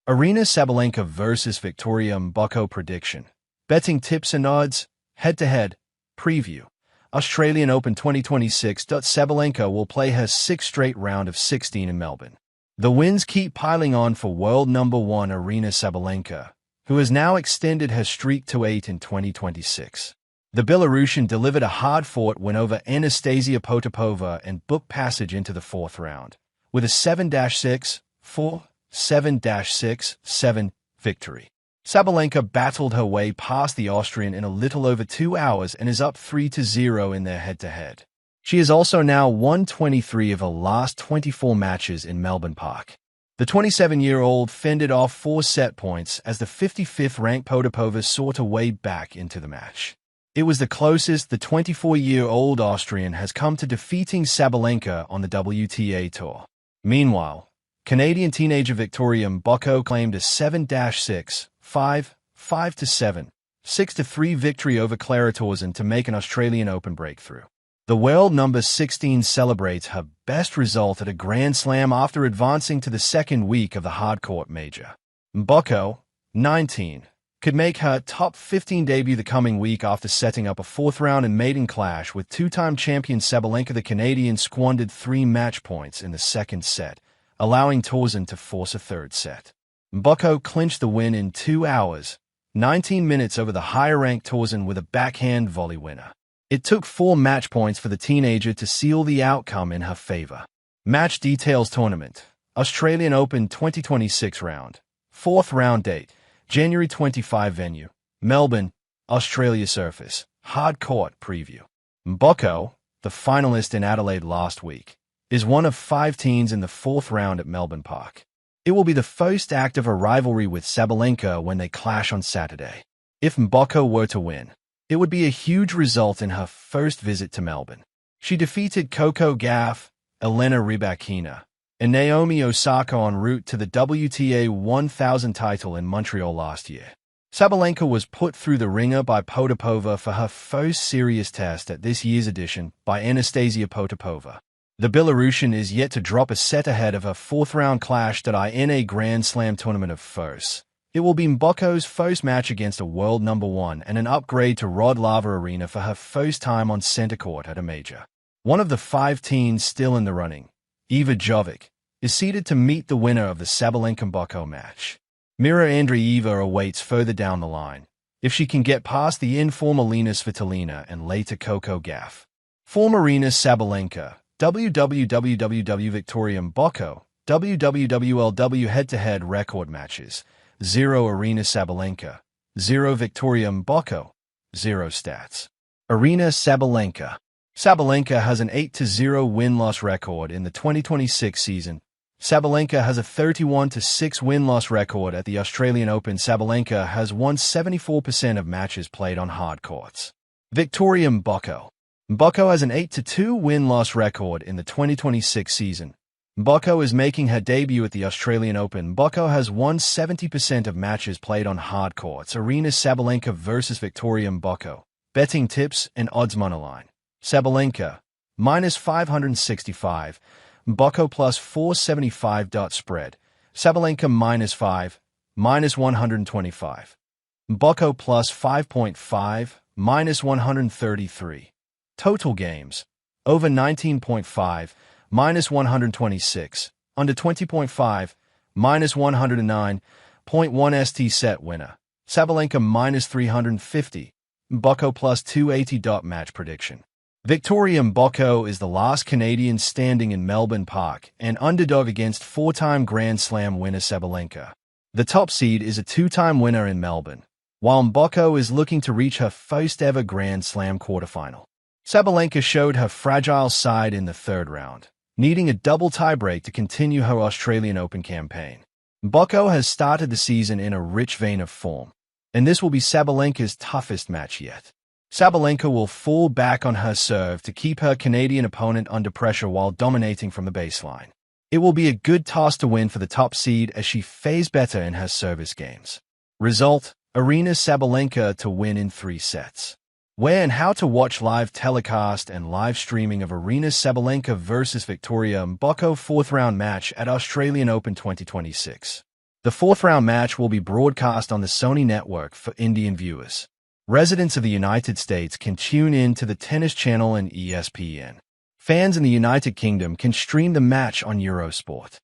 Aryna Sabalenka vs Victoria Mboko prediction. Betting tips and odds. Head-to-head. Preview. Australian Open 2026. Sabalenka will play her sixth straight round of 16 in Melbourne. The wins keep piling on for world number one Aryna Sabalenka, who has now extended her streak to 8 in 2026. The Belarusian delivered a hard-fought win over Anastasia Potapova and booked passage into the fourth round, with a 7-6, 4, 7-6, 7 victory. Sabalenka battled her way past the Austrian in a little over 2 hours and is up 3-0 in their head-to-head. She has also now won 23 of her last 24 matches in Melbourne Park. The 27-year-old fended off 4 set points as the 55th-ranked Potapova sought a way back into the match. It was the closest the 24-year-old Austrian has come to defeating Sabalenka on the WTA Tour. Meanwhile, Canadian teenager Victoria Mboko claimed a 7-6, 5, 5-7, 6-3 victory over Clara Tauson to make an Australian Open breakthrough. The world number 16 celebrates her best result at a Grand Slam after advancing to the second week of the hardcourt major. Mboko, 19, could make her top 15 debut the coming week after setting up a fourth-round and maiden clash with two-time champion Sabalenka. The Canadian squandered 3 match points in the second set, allowing Tauson to force a third set. Mboko clinched the win in 2 hours, 19 minutes over the higher-ranked Tauson with a backhand volley winner. It took 4 match points for the teenager to seal the outcome in her favor. Match details. Tournament. Australian Open 2026 round. 4th round date. January 25. Venue. Melbourne, Australia. Surface. Hard court preview. Mboko, the finalist in Adelaide last week, is one of 5 teens in the 4th round at Melbourne Park. It will be the first act of a rivalry with Sabalenka when they clash on Saturday. If Mboko were to win, it would be a huge result in her first visit to Melbourne. She defeated Coco Gauff, Elena Rybakina, and Naomi Osaka en route to the WTA 1000 title in Montreal last year. Sabalenka was put through the ringer by Potapova for her first serious test at this year's edition by Anastasia Potapova. The Belarusian is yet to drop a set ahead of her fourth-round clash in a Grand Slam tournament of firsts. It will be Mboko's first match against a world number one and an upgrade to Rod Laver Arena for her first time on center court at a major. One of the 5 teens still in the running, Eva Jovic, is seeded to meet the winner of the Sabalenka-Mboko match. Mira Andreeva awaits further down the line, if she can get past the informal Alina Svitolina and later Coco Gauff. Former Aryna Sabalenka, www Victoria Mboko, www head-to-head record matches, 0 Aryna Sabalenka, 0 Victoria Mboko, 0 stats. Aryna Sabalenka. Sabalenka has an 8-0 win-loss record in the 2026 season. Sabalenka has a 31-6 win-loss record at the Australian Open. Sabalenka has won 74% of matches played on hard courts. Victoria Mboko. Mboko has an 8-2 win-loss record in the 2026 season. Mboko is making her debut at the Australian Open. Mboko has won 70% of matches played on hard courts. Aryna Sabalenka vs Victoria Mboko. Betting tips and odds monoline. Sabalenka, -565. Mboko +475. Spread. Sabalenka -5, -125. Mboko +5.5, -133. Total games. Over 19.5. -126, under 20.5, -109.1 st set winner. Sabalenka -350, Mboko +280. Match prediction. Victoria Mboko is the last Canadian standing in Melbourne Park, an underdog against 4-time Grand Slam winner Sabalenka. The top seed is a 2-time winner in Melbourne, while Mboko is looking to reach her first ever Grand Slam quarterfinal. Sabalenka showed her fragile side in the 3rd round, needing a double tiebreak to continue her Australian Open campaign. Mboko has started the season in a rich vein of form, and this will be Sabalenka's toughest match yet. Sabalenka will fall back on her serve to keep her Canadian opponent under pressure while dominating from the baseline. It will be a good toss to win for the top seed as she fares better in her service games. Result: Aryna Sabalenka to win in 3 sets. Where and how to watch live telecast and live streaming of Aryna Sabalenka vs Victoria Mboko 4th round match at Australian Open 2026. The fourth-round match will be broadcast on the Sony network for Indian viewers. Residents of the United States can tune in to the Tennis Channel and ESPN. Fans in the United Kingdom can stream the match on Eurosport.